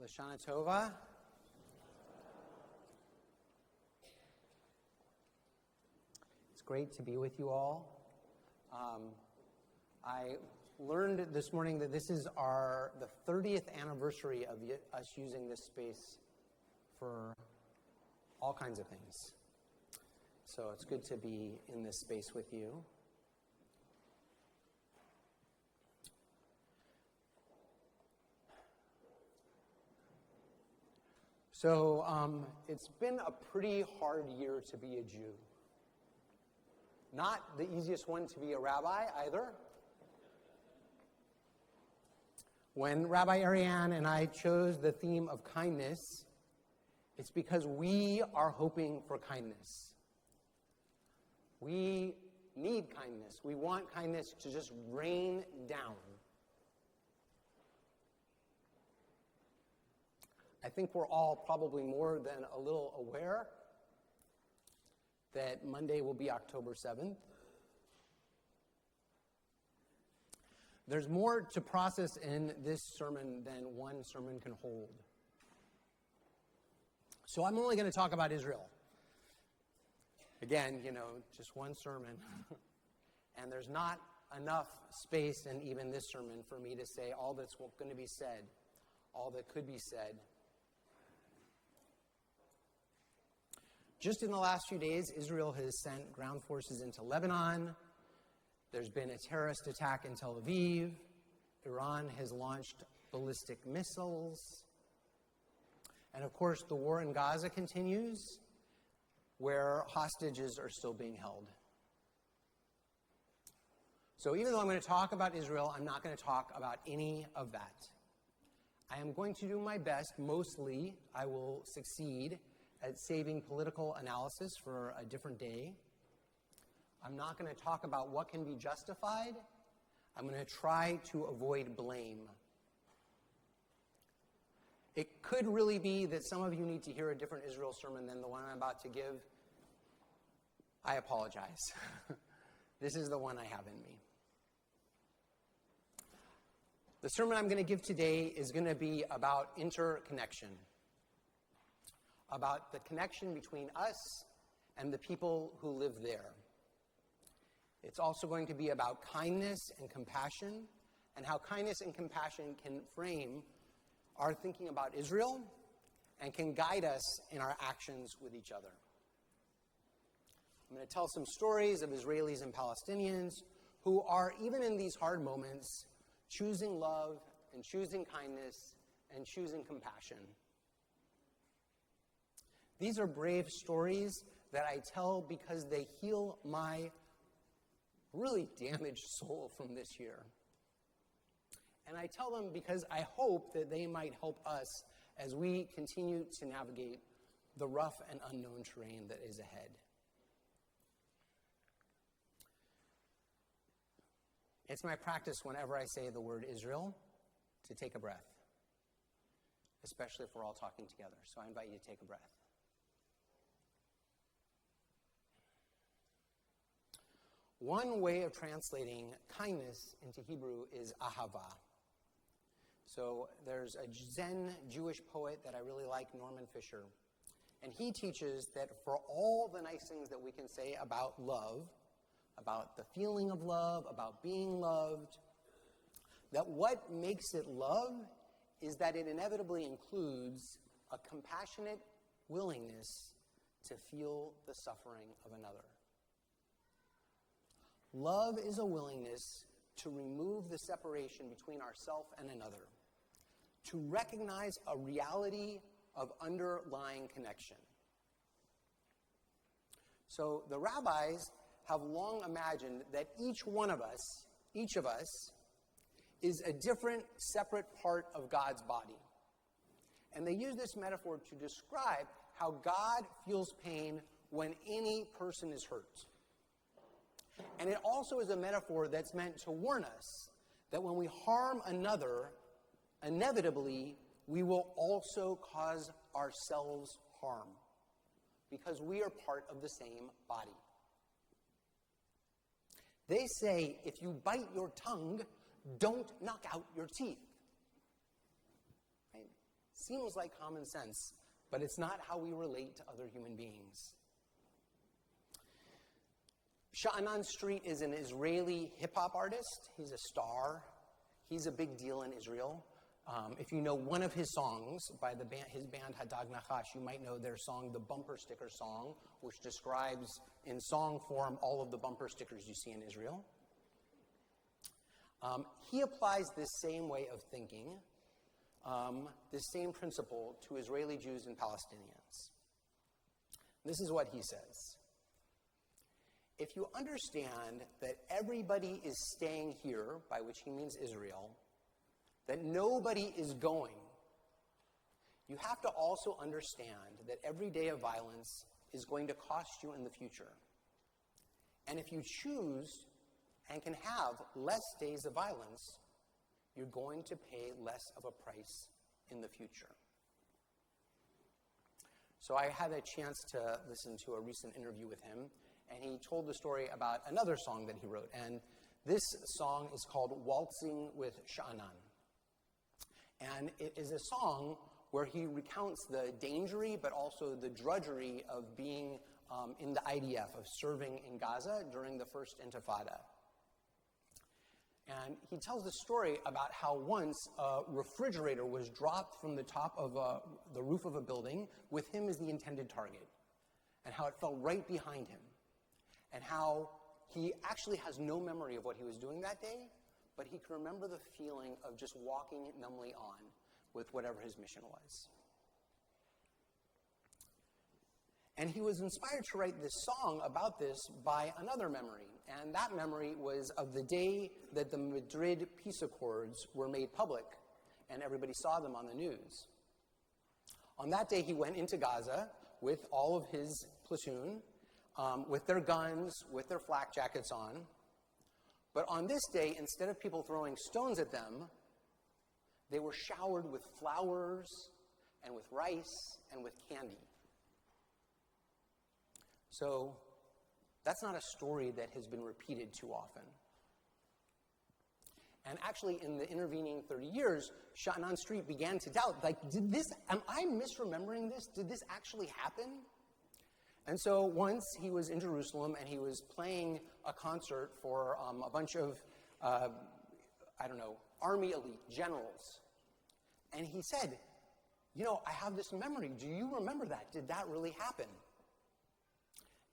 Hashanah Tova. It's great to be with you all. I learned this morning that this is the 30th anniversary of us using this space for all kinds of things. So it's good to be in this space with you. So it's been a pretty hard year to be a Jew. Not the easiest one to be a rabbi either. When Rabbi Ariane and I chose the theme of kindness, it's because we are hoping for kindness. We need kindness. We want kindness to just rain down. I think we're all probably more than a little aware that Monday will be October 7th. There's more to process in this sermon than one sermon can hold. So I'm only going to talk about Israel. Again, just one sermon. And there's not enough space in even this sermon for me to say all that's going to be said, all that could be said. Just in the last few days, Israel has sent ground forces into Lebanon. There's been a terrorist attack in Tel Aviv. Iran has launched ballistic missiles. And of course, the war in Gaza continues, where hostages are still being held. So even though I'm going to talk about Israel, I'm not going to talk about any of that. I am going to do my best. Mostly, I will succeed at saving political analysis for a different day. I'm not going to talk about what can be justified. I'm going to try to avoid blame. It could really be that some of you need to hear a different Israel sermon than the one I'm about to give. I apologize. This is the one I have in me. The sermon I'm going to give today is going to be about interconnection, about the connection between us and the people who live there. It's also going to be about kindness and compassion, and how kindness and compassion can frame our thinking about Israel and can guide us in our actions with each other. I'm going to tell some stories of Israelis and Palestinians who are, even in these hard moments, choosing love and choosing kindness and choosing compassion. These are brave stories that I tell because they heal my really damaged soul from this year. And I tell them because I hope that they might help us as we continue to navigate the rough and unknown terrain that is ahead. It's my practice whenever I say the word Israel to take a breath, especially if we're all talking together. So I invite you to take a breath. One way of translating kindness into Hebrew is ahava. So there's a Zen Jewish poet that I really like, Norman Fisher. And he teaches that for all the nice things that we can say about love, about the feeling of love, about being loved, that what makes it love is that it inevitably includes a compassionate willingness to feel the suffering of another. Love is a willingness to remove the separation between ourself and another, to recognize a reality of underlying connection. So the rabbis have long imagined that each of us, is a different, separate part of God's body. And they use this metaphor to describe how God feels pain when any person is hurt. And it also is a metaphor that's meant to warn us that when we harm another, inevitably, we will also cause ourselves harm, because we are part of the same body. They say, if you bite your tongue, don't knock out your teeth. Right? Seems like common sense, but it's not how we relate to other human beings. Sha'anan Street is an Israeli hip-hop artist. He's a star. He's a big deal in Israel. If you know one of his songs by his band Hadag Nachash, you might know their song, the Bumper Sticker Song, which describes in song form all of the bumper stickers you see in Israel. He applies this same way of thinking, this same principle to Israeli Jews and Palestinians. This is what he says. If you understand that everybody is staying here, by which he means Israel, that nobody is going, you have to also understand that every day of violence is going to cost you in the future. And if you choose and can have less days of violence, you're going to pay less of a price in the future. So I had a chance to listen to a recent interview with him, and he told the story about another song that he wrote. And this song is called Waltzing with Sha'anan. And it is a song where he recounts the dangery, but also the drudgery of being in the IDF, of serving in Gaza during the first Intifada. And he tells the story about how once a refrigerator was dropped from the top of the roof of a building with him as the intended target, and how it fell right behind him, and how he actually has no memory of what he was doing that day, but he can remember the feeling of just walking numbly on with whatever his mission was. And he was inspired to write this song about this by another memory, and that memory was of the day that the Madrid peace accords were made public, and everybody saw them on the news. On that day, he went into Gaza with all of his platoon, with their guns, with their flak jackets on. But on this day, instead of people throwing stones at them, they were showered with flowers and with rice and with candy. So that's not a story that has been repeated too often. And actually, in the intervening 30 years, Sha'anan Street began to doubt, am I misremembering this? Did this actually happen? And so once he was in Jerusalem and he was playing a concert for a bunch of, army elite, generals. And he said, I have this memory. Do you remember that? Did that really happen?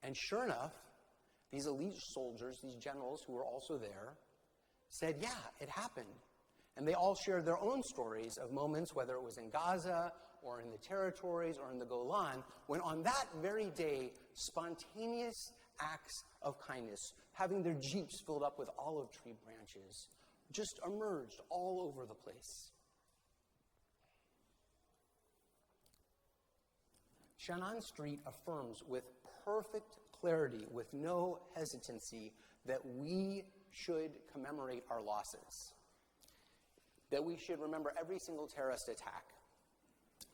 And sure enough, these elite soldiers, these generals who were also there, said, yeah, it happened. And they all shared their own stories of moments, whether it was in Gaza or in the territories or in the Golan, when on that very day, spontaneous acts of kindness, having their jeeps filled up with olive tree branches, just emerged all over the place. Sha'anan Street affirms with perfect clarity, with no hesitancy, that we should commemorate our losses, that we should remember every single terrorist attack.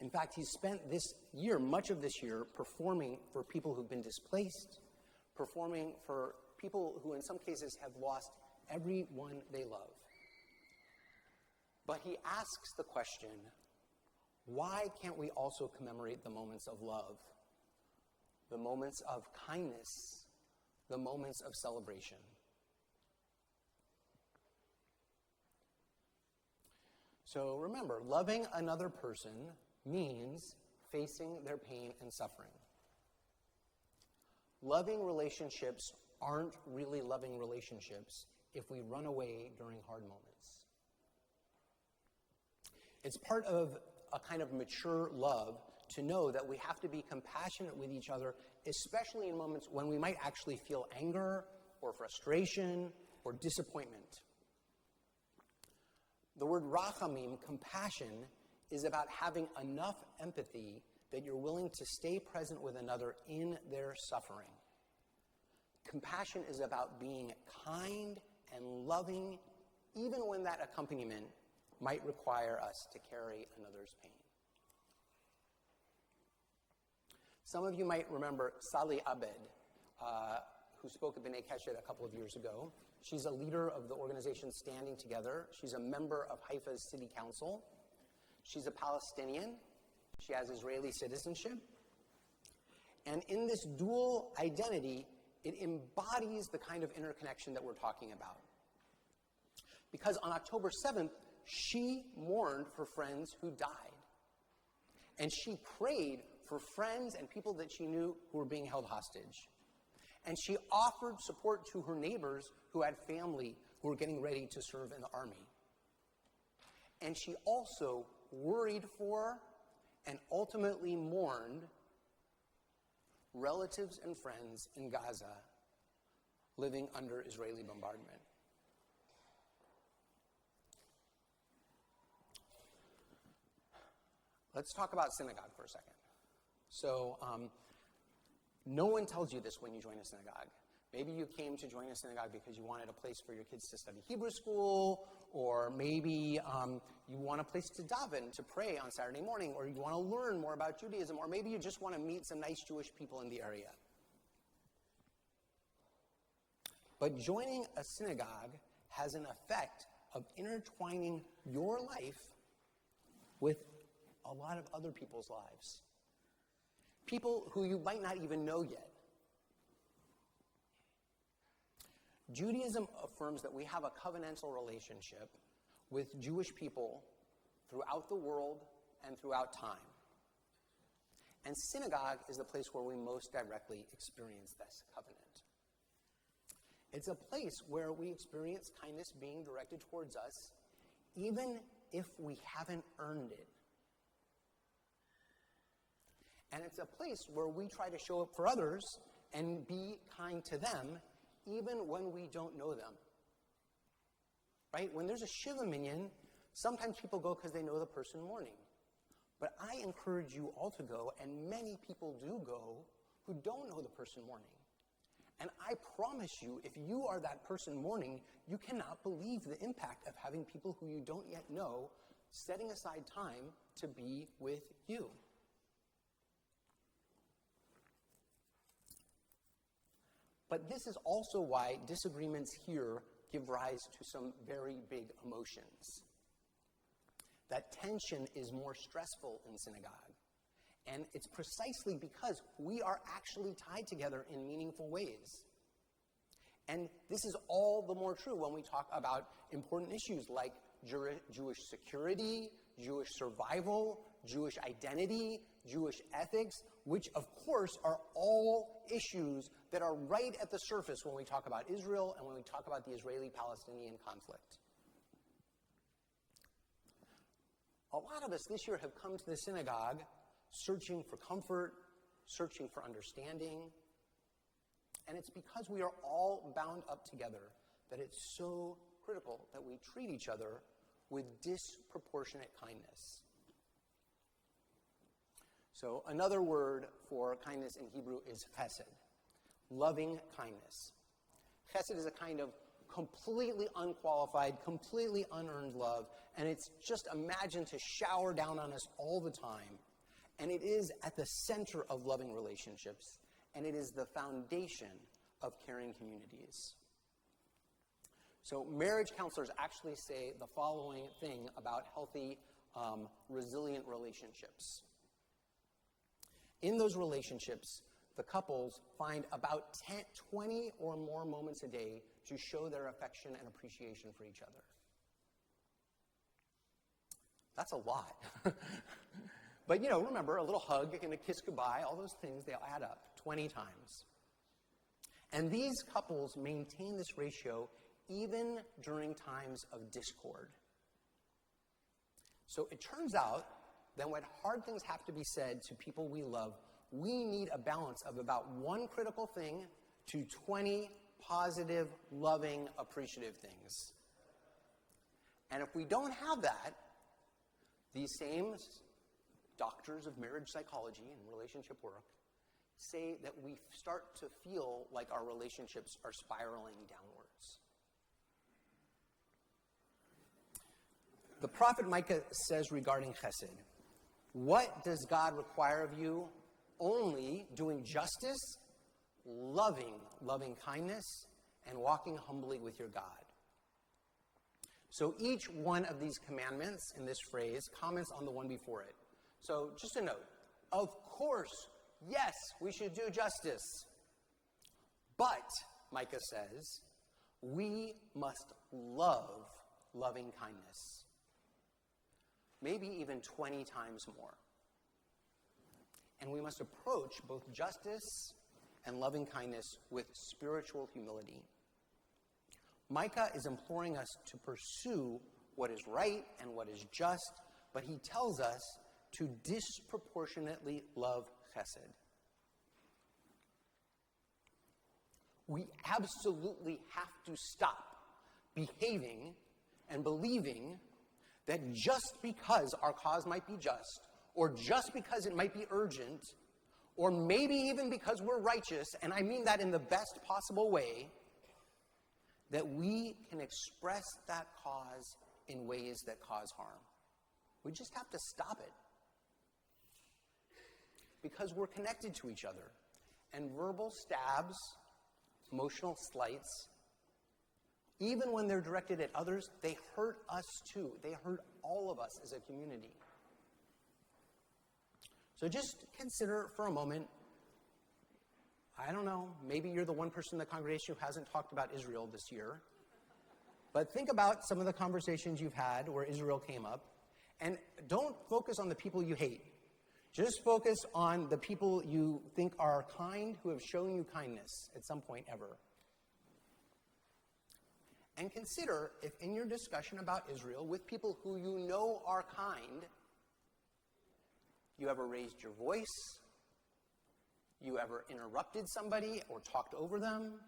In fact, he's spent this year, much of this year, performing for people who've been displaced, performing for people who in some cases have lost everyone they love. But he asks the question, why can't we also commemorate the moments of love, the moments of kindness, the moments of celebration? So remember, loving another person means facing their pain and suffering. Loving relationships aren't really loving relationships if we run away during hard moments. It's part of a kind of mature love to know that we have to be compassionate with each other, especially in moments when we might actually feel anger or frustration or disappointment. The word rachamim, compassion, is about having enough empathy that you're willing to stay present with another in their suffering. Compassion is about being kind and loving, even when that accompaniment might require us to carry another's pain. Some of you might remember Sally Abed, who spoke at B'nai Keshet a couple of years ago. She's a leader of the organization Standing Together. She's a member of Haifa's City Council. She's a Palestinian. She has Israeli citizenship. And in this dual identity, it embodies the kind of interconnection that we're talking about. Because on October 7th, she mourned for friends who died. And she prayed for friends and people that she knew who were being held hostage. And she offered support to her neighbors who had family who were getting ready to serve in the army. And she also worried for and ultimately mourned relatives and friends in Gaza living under Israeli bombardment. Let's talk about synagogue for a second. So, no one tells you this when you join a synagogue. Maybe you came to join a synagogue because you wanted a place for your kids to study Hebrew school, or maybe you want a place to daven, to pray on Saturday morning, or you want to learn more about Judaism, or maybe you just want to meet some nice Jewish people in the area. But joining a synagogue has an effect of intertwining your life with a lot of other people's lives. People who you might not even know yet. Judaism affirms that we have a covenantal relationship with Jewish people throughout the world and throughout time. And synagogue is the place where we most directly experience this covenant. It's a place where we experience kindness being directed towards us, even if we haven't earned it. And it's a place where we try to show up for others and be kind to them, even when we don't know them. Right? When there's a Shiva minyan, sometimes people go because they know the person mourning. But I encourage you all to go, and many people do go who don't know the person mourning. And I promise you, if you are that person mourning, you cannot believe the impact of having people who you don't yet know setting aside time to be with you. But this is also why disagreements here give rise to some very big emotions. That tension is more stressful in synagogue. And it's precisely because we are actually tied together in meaningful ways. And this is all the more true when we talk about important issues like Jewish security, Jewish survival, Jewish identity, Jewish ethics, which of course are all issues that are right at the surface when we talk about Israel and when we talk about the Israeli-Palestinian conflict. A lot of us this year have come to the synagogue searching for comfort, searching for understanding, and it's because we are all bound up together that it's so critical that we treat each other with disproportionate kindness. So another word for kindness in Hebrew is chesed, loving kindness. Chesed is a kind of completely unqualified, completely unearned love, and it's just imagined to shower down on us all the time. And it is at the center of loving relationships, and it is the foundation of caring communities. So marriage counselors actually say the following thing about healthy, resilient relationships. In those relationships, the couples find about 20 or more moments a day to show their affection and appreciation for each other. That's a lot. But, remember, a little hug and a kiss goodbye, all those things, they add up 20 times. And these couples maintain this ratio even during times of discord. So it turns out that when hard things have to be said to people we love, we need a balance of about one critical thing to 20 positive, loving, appreciative things. And if we don't have that, these same doctors of marriage psychology and relationship work say that we start to feel like our relationships are spiraling downwards. The prophet Micah says regarding chesed, "What does God require of you? Only doing justice, loving kindness, and walking humbly with your God." So each one of these commandments in this phrase comments on the one before it. So just a note, of course, yes, we should do justice. But, Micah says, we must love loving kindness. Maybe even 20 times more. And we must approach both justice and loving kindness with spiritual humility. Micah is imploring us to pursue what is right and what is just, but he tells us to disproportionately love chesed. We absolutely have to stop behaving and believing that just because our cause might be just, or just because it might be urgent, or maybe even because we're righteous, and I mean that in the best possible way, that we can express that cause in ways that cause harm. We just have to stop it. Because we're connected to each other. And verbal stabs, emotional slights, even when they're directed at others, they hurt us too. They hurt all of us as a community. So just consider for a moment, I don't know, maybe you're the one person in the congregation who hasn't talked about Israel this year. But think about some of the conversations you've had where Israel came up. And don't focus on the people you hate. Just focus on the people you think are kind, who have shown you kindness at some point ever. And consider if in your discussion about Israel with people who you know are kind, you ever raised your voice, you ever interrupted somebody or talked over them,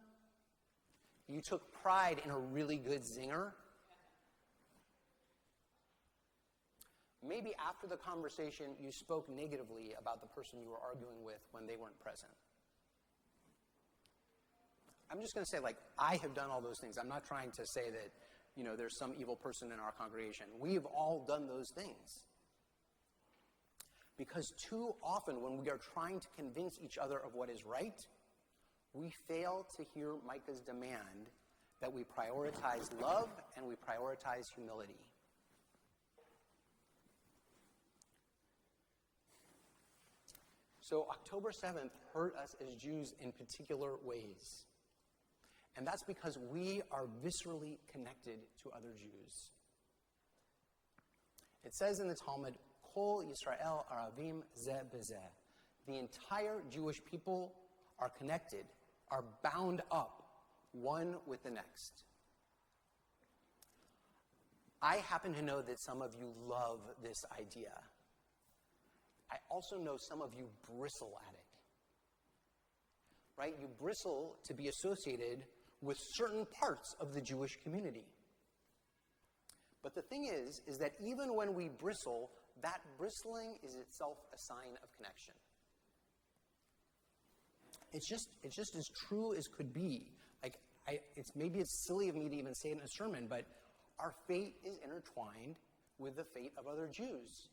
you took pride in a really good zinger. Maybe after the conversation, you spoke negatively about the person you were arguing with when they weren't present. I'm just going to say, I have done all those things. I'm not trying to say that, there's some evil person in our congregation. We've all done those things. Because too often, when we are trying to convince each other of what is right, we fail to hear Micah's demand that we prioritize love and we prioritize humility. So October 7th hurt us as Jews in particular ways. And that's because we are viscerally connected to other Jews. It says in the Talmud, Kol Yisrael Aravim Zeh B'Zeh. The entire Jewish people are connected, are bound up, one with the next. I happen to know that some of you love this idea. I also know some of you bristle at it. Right? You bristle to be associated with certain parts of the Jewish community. But the thing is that even when we bristle, that bristling is itself a sign of connection. It's just as true as could be. Maybe it's silly of me to even say it in a sermon, but our fate is intertwined with the fate of other Jews.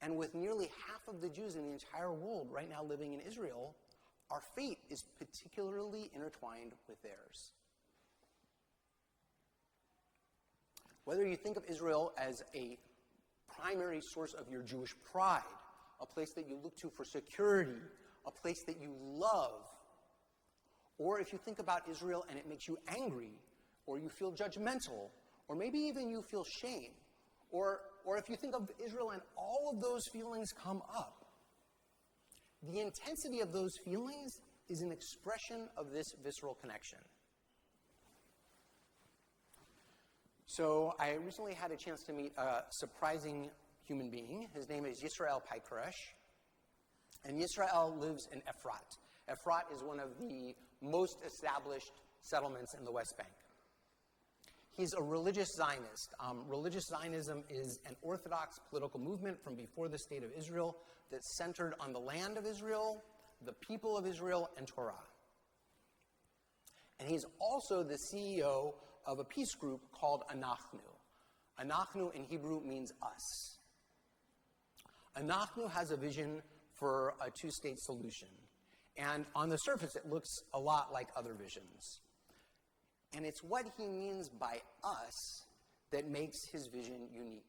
And with nearly half of the Jews in the entire world right now living in Israel, our fate is particularly intertwined with theirs. Whether you think of Israel as a primary source of your Jewish pride, a place that you look to for security, a place that you love, or if you think about Israel and it makes you angry, or you feel judgmental, or maybe even you feel shame, or if you think of Israel and all of those feelings come up, the intensity of those feelings is an expression of this visceral connection. So I recently had a chance to meet a surprising human being. His name is Yisrael Paikoresh. And Yisrael lives in Efrat. Efrat is one of the most established settlements in the West Bank. He's a religious Zionist. Religious Zionism is an orthodox political movement from before the state of Israel that's centered on the land of Israel, the people of Israel, and Torah. And he's also the CEO of a peace group called Anachnu. Anachnu in Hebrew means us. Anachnu has a vision for a two-state solution. And on the surface, it looks a lot like other visions. And it's what he means by us that makes his vision unique.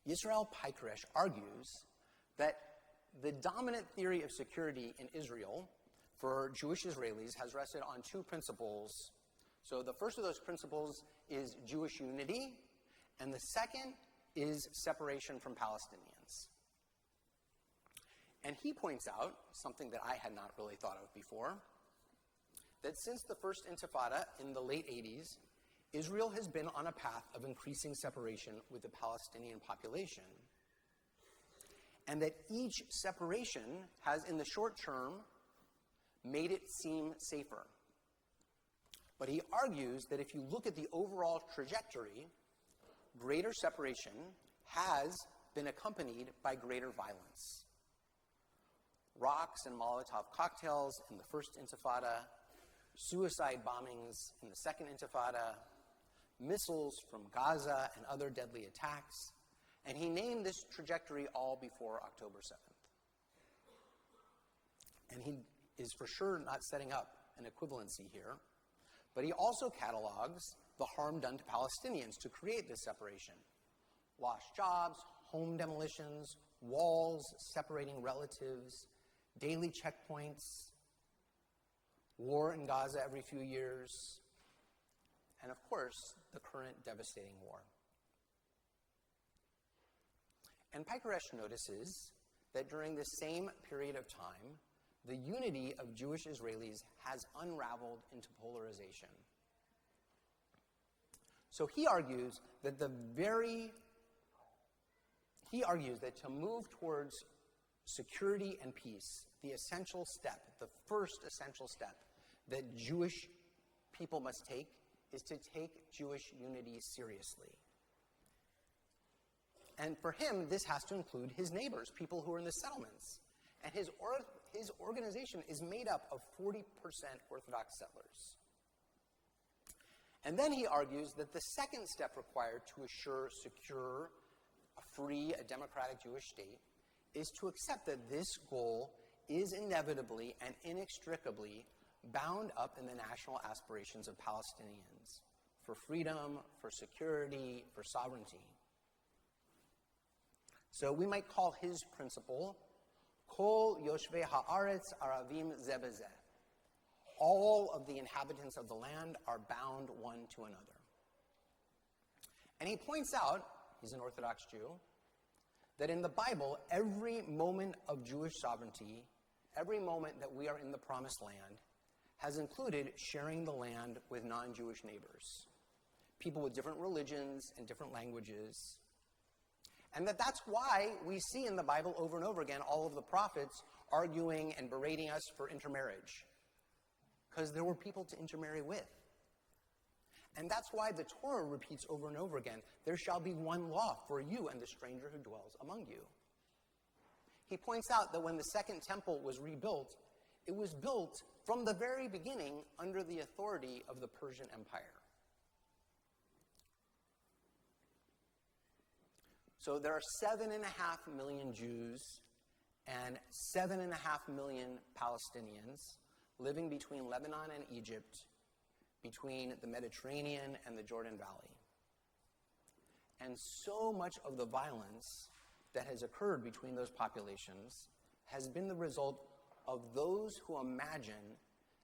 Yisrael Paikresh argues that the dominant theory of security in Israel for Jewish Israelis has rested on two principles. So the first of those principles is Jewish unity, and the second is separation from Palestinians. And he points out, something that I had not really thought of before, that since the first Intifada in the late 80s, Israel has been on a path of increasing separation with the Palestinian population, and that each separation has, in the short term, made it seem safer. But he argues that if you look at the overall trajectory, greater separation has been accompanied by greater violence. Rocks and Molotov cocktails in the first Intifada, suicide bombings in the second Intifada, missiles from Gaza and other deadly attacks, and he named this trajectory all before October 7th. And he is for sure not setting up an equivalency here, but he also catalogs the harm done to Palestinians to create this separation. Lost jobs, home demolitions, walls separating relatives, daily checkpoints, war in Gaza every few years, and of course, the current devastating war. And Paikresh notices that during the same period of time, the unity of Jewish Israelis has unraveled into polarization. So he argues that to move towards security and peace, the essential step, the first essential step that Jewish people must take is to take Jewish unity seriously. And for him, this has to include his neighbors, people who are in the settlements. And his organization is made up of 40% Orthodox settlers. And then he argues that the second step required to assure secure, a free, a democratic Jewish state is to accept that this goal is inevitably and inextricably bound up in the national aspirations of Palestinians for freedom, for security, for sovereignty. So we might call his principle, Kol Yoshvei Haaretz Aravim Zeh B'Zeh. All of the inhabitants of the land are bound one to another. And he points out, he's an Orthodox Jew, that in the Bible, every moment of Jewish sovereignty, every moment that we are in the Promised Land, has included sharing the land with non-Jewish neighbors, people with different religions and different languages. And that's why we see in the Bible over and over again all of the prophets arguing and berating us for intermarriage, because there were people to intermarry with. And that's why the Torah repeats over and over again, there shall be one law for you and the stranger who dwells among you. He points out that when the second temple was rebuilt, it was built from the very beginning under the authority of the Persian Empire. So there are 7.5 million Jews and 7.5 million Palestinians living between Lebanon and Egypt, between the Mediterranean and the Jordan Valley. And so much of the violence that has occurred between those populations has been the result of those who imagine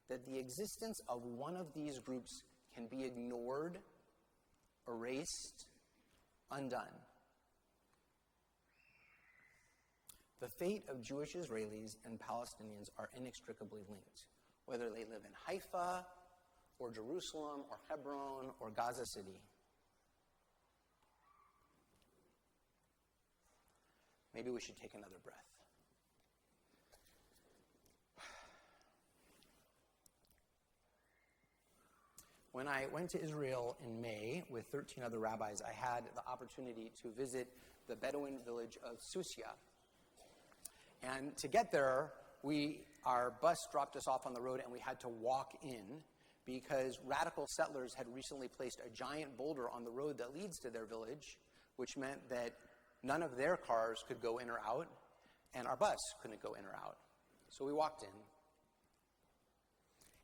that the existence of one of these groups can be ignored, erased, undone. The fate of Jewish Israelis and Palestinians are inextricably linked, whether they live in Haifa, or Jerusalem, or Hebron, or Gaza City. Maybe we should take another breath. When I went to Israel in May with 13 other rabbis, I had the opportunity to visit the Bedouin village of Susia. And to get there, our bus dropped us off on the road and we had to walk in because radical settlers had recently placed a giant boulder on the road that leads to their village, which meant that none of their cars could go in or out, and our bus couldn't go in or out. So we walked in.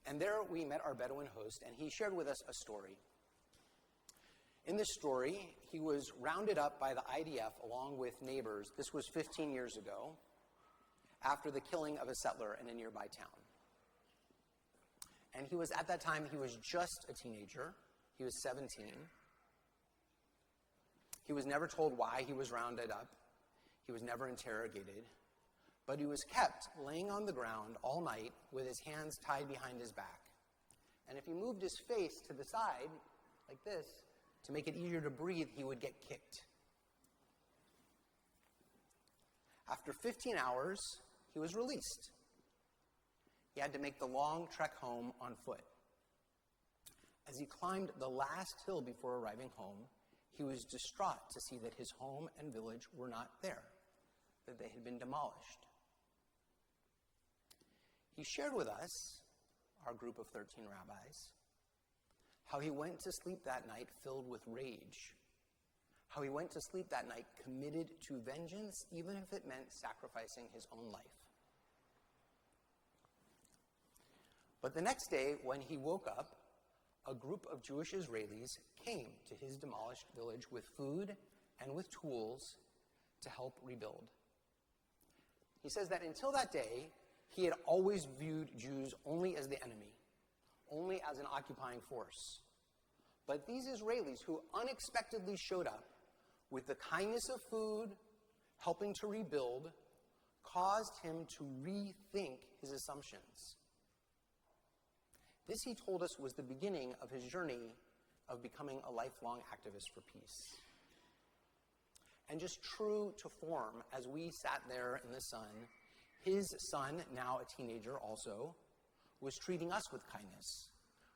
And there we met our Bedouin host, and he shared with us a story. In this story, he was rounded up by the IDF along with neighbors. This was 15 years ago, after the killing of a settler in a nearby town. And at that time, he was just a teenager. He was 17. He was never told why he was rounded up. He was never interrogated. But he was kept laying on the ground all night with his hands tied behind his back. And if he moved his face to the side, like this, to make it easier to breathe, he would get kicked. After 15 hours, he was released. He had to make the long trek home on foot. As he climbed the last hill before arriving home, he was distraught to see that his home and village were not there, that they had been demolished. He shared with us, our group of 13 rabbis, how he went to sleep that night filled with rage, how he went to sleep that night committed to vengeance, even if it meant sacrificing his own life. But the next day, when he woke up, a group of Jewish Israelis came to his demolished village with food and with tools to help rebuild. He says that until that day, he had always viewed Jews only as the enemy, only as an occupying force. But these Israelis who unexpectedly showed up with the kindness of food, helping to rebuild, caused him to rethink his assumptions. This, he told us, was the beginning of his journey of becoming a lifelong activist for peace. And just true to form, as we sat there in the sun, his son, now a teenager also, was treating us with kindness,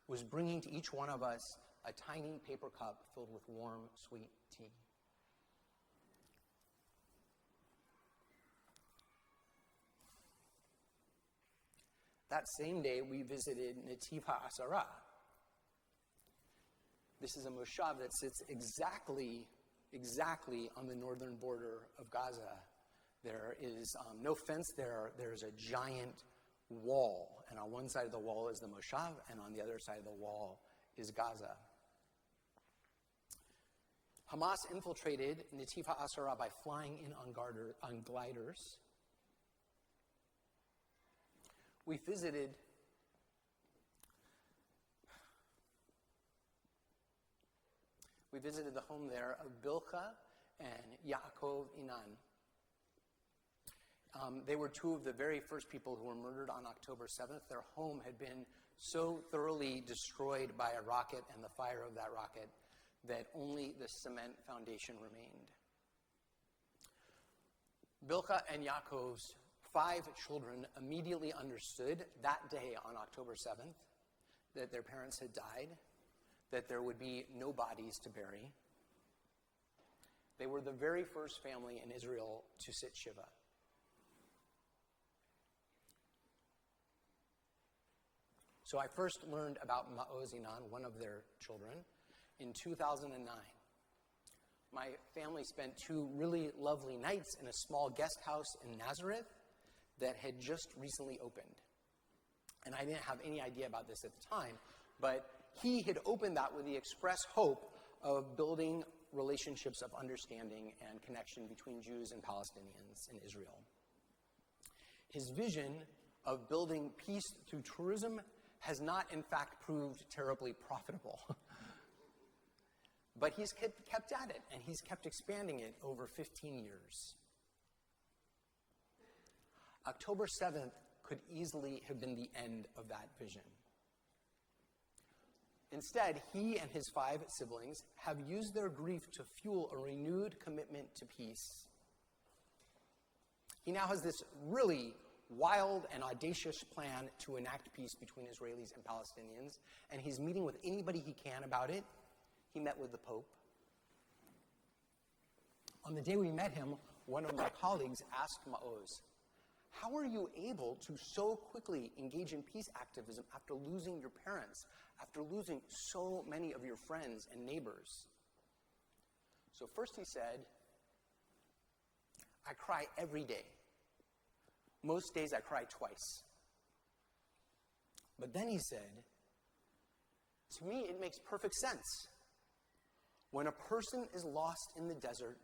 was bringing to each one of us a tiny paper cup filled with warm, sweet tea. That same day, we visited Netiv HaAsara. This is a moshav that sits exactly on the northern border of Gaza. There is no fence there. There's a giant wall. And on one side of the wall is the moshav, and on the other side of the wall is Gaza. Hamas infiltrated Netiv HaAsara by flying in on gliders. We visited the home there of Bilha and Yaakov Inan. They were two of the very first people who were murdered on October 7th. Their home had been so thoroughly destroyed by a rocket and the fire of that rocket that only the cement foundation remained. Bilha and Yaakov's 5 children immediately understood that day on October 7th that their parents had died, that there would be no bodies to bury. They were the very first family in Israel to sit Shiva. So I first learned about Ma'oz Inan, one of their children, in 2009. My family spent 2 really lovely nights in a small guest house in Nazareth that had just recently opened. And I didn't have any idea about this at the time, but he had opened that with the express hope of building relationships of understanding and connection between Jews and Palestinians in Israel. His vision of building peace through tourism has not, in fact, proved terribly profitable. But he's kept at it, and he's kept expanding it over 15 years. October 7th could easily have been the end of that vision. Instead, he and his 5 siblings have used their grief to fuel a renewed commitment to peace. He now has this really wild and audacious plan to enact peace between Israelis and Palestinians, and he's meeting with anybody he can about it. He met with the Pope. On the day we met him, one of my colleagues asked Ma'oz, "How are you able to so quickly engage in peace activism after losing your parents, after losing so many of your friends and neighbors?" So first he said, "I cry every day. Most days I cry twice. But then he said, to me, it makes perfect sense. When a person is lost in the desert,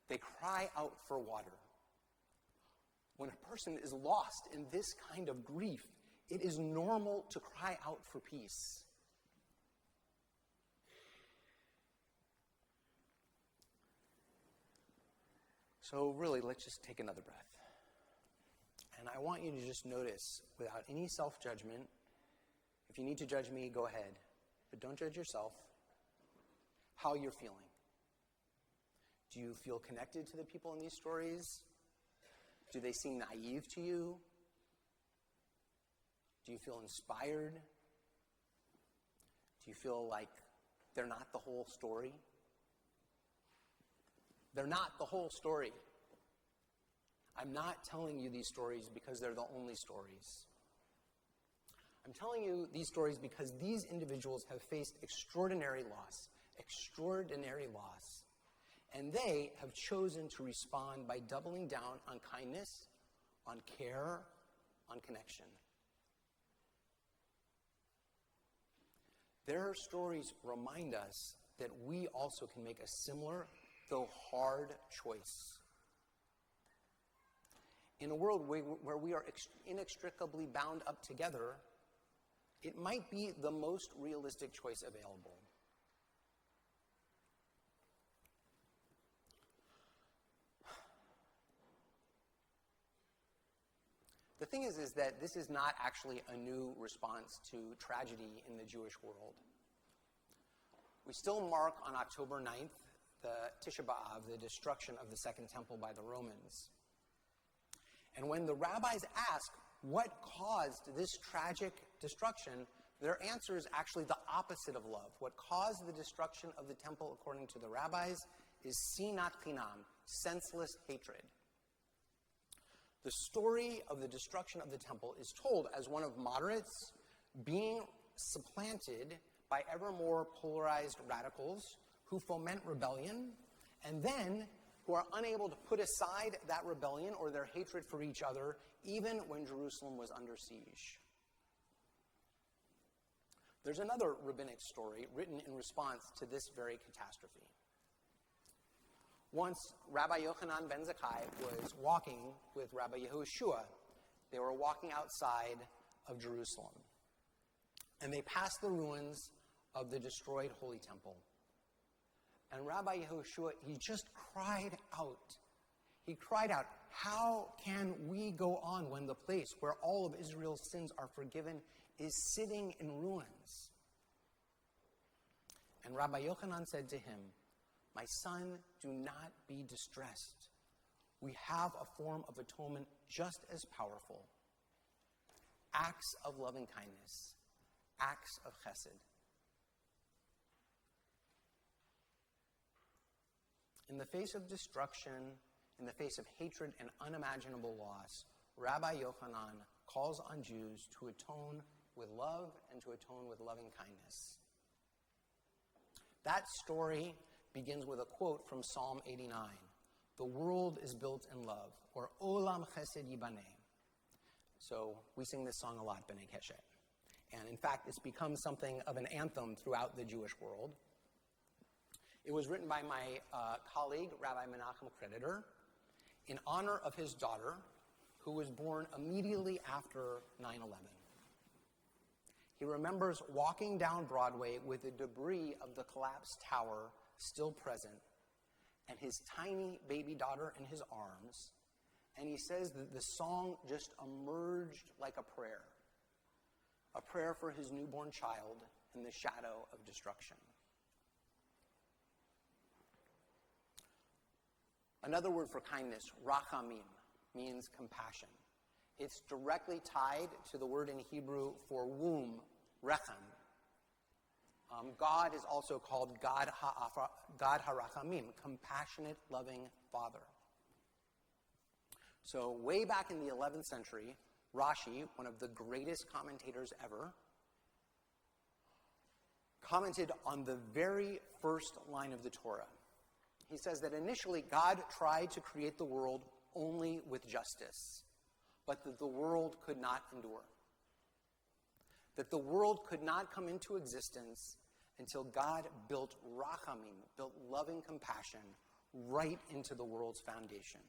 they cry out for water. When a person is lost in this kind of grief, it is normal to cry out for peace. So really, let's just take another breath. And I want you to just notice, without any self-judgment, if you need to judge me, go ahead. But don't judge yourself, how you're feeling. Do you feel connected to the people in these stories? Do they seem naive to you? Do you feel inspired? Do you feel like they're not the whole story? They're not the whole story. I'm not telling you these stories because they're the only stories. I'm telling you these stories because these individuals have faced extraordinary loss, and they have chosen to respond by doubling down on kindness, on care, on connection. Their stories remind us that we also can make a similar, though hard, choice. In a world where we are inextricably bound up together, it might be the most realistic choice available. The thing is that this is not actually a new response to tragedy in the Jewish world. We still mark on October 9th the Tisha B'Av, the destruction of the Second Temple by the Romans. And when the rabbis ask what caused this tragic destruction, their answer is actually the opposite of love. What caused the destruction of the temple, according to the rabbis, is sinat chinam, senseless hatred. The story of the destruction of the temple is told as one of moderates being supplanted by ever more polarized radicals who foment rebellion, and then who are unable to put aside that rebellion or their hatred for each other, even when Jerusalem was under siege. There's another rabbinic story written in response to this very catastrophe. Once, Rabbi Yochanan ben Zakkai was walking with Rabbi Yehoshua. They were walking outside of Jerusalem, and they passed the ruins of the destroyed Holy Temple. And Rabbi Yehoshua, he just cried out. He cried out, how can we go on when the place where all of Israel's sins are forgiven is sitting in ruins? And Rabbi Yochanan said to him, my son, do not be distressed. We have a form of atonement just as powerful. Acts of loving kindness, acts of chesed. In the face of destruction, in the face of hatred and unimaginable loss, Rabbi Yochanan calls on Jews to atone with love and to atone with loving kindness. That story begins with a quote from Psalm 89. The world is built in love, or Olam Chesed Yibaneh. So we sing this song a lot, B'nai Keshet. And in fact, it's become something of an anthem throughout the Jewish world. It was written by my colleague, Rabbi Menachem Creditor, in honor of his daughter, who was born immediately after 9/11. He remembers walking down Broadway with the debris of the collapsed tower still present, and his tiny baby daughter in his arms, and he says that the song just emerged like a prayer for his newborn child in the shadow of destruction. Another word for kindness, rachamim, means compassion. It's directly tied to the word in Hebrew for womb, rechem. God is also called God HaRachamim, compassionate, loving Father. So way back in the 11th century, Rashi, one of the greatest commentators ever, commented on the very first line of the Torah. He says that initially God tried to create the world only with justice, but that the world could not endure. that the world could not come into existence until God built rachamim, built loving compassion, right into the world's foundation.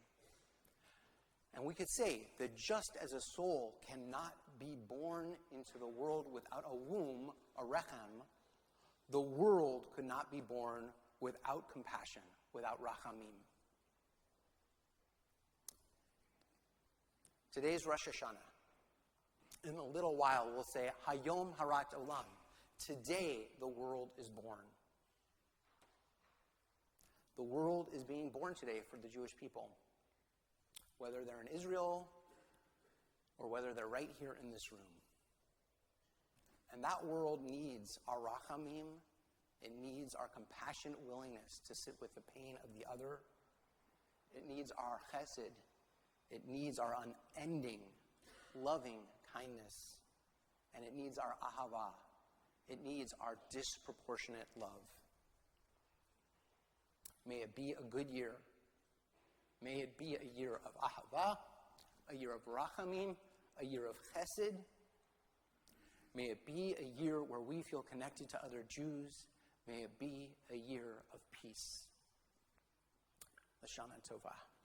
And we could say that just as a soul cannot be born into the world without a womb, a rechem, the world could not be born without compassion, without rachamim. Today's Rosh Hashanah. In a little while, we'll say, Hayom Harat Olam. Today, the world is born. The world is being born today for the Jewish people, whether they're in Israel or whether they're right here in this room. And that world needs our rachamim. It needs our compassionate willingness to sit with the pain of the other. It needs our chesed. It needs our unending, loving kindness. And it needs our ahava. It needs our disproportionate love. May it be a good year. May it be a year of ahava, a year of rachamim, a year of chesed. May it be a year where we feel connected to other Jews. May it be a year of peace. Hashanah Tovah.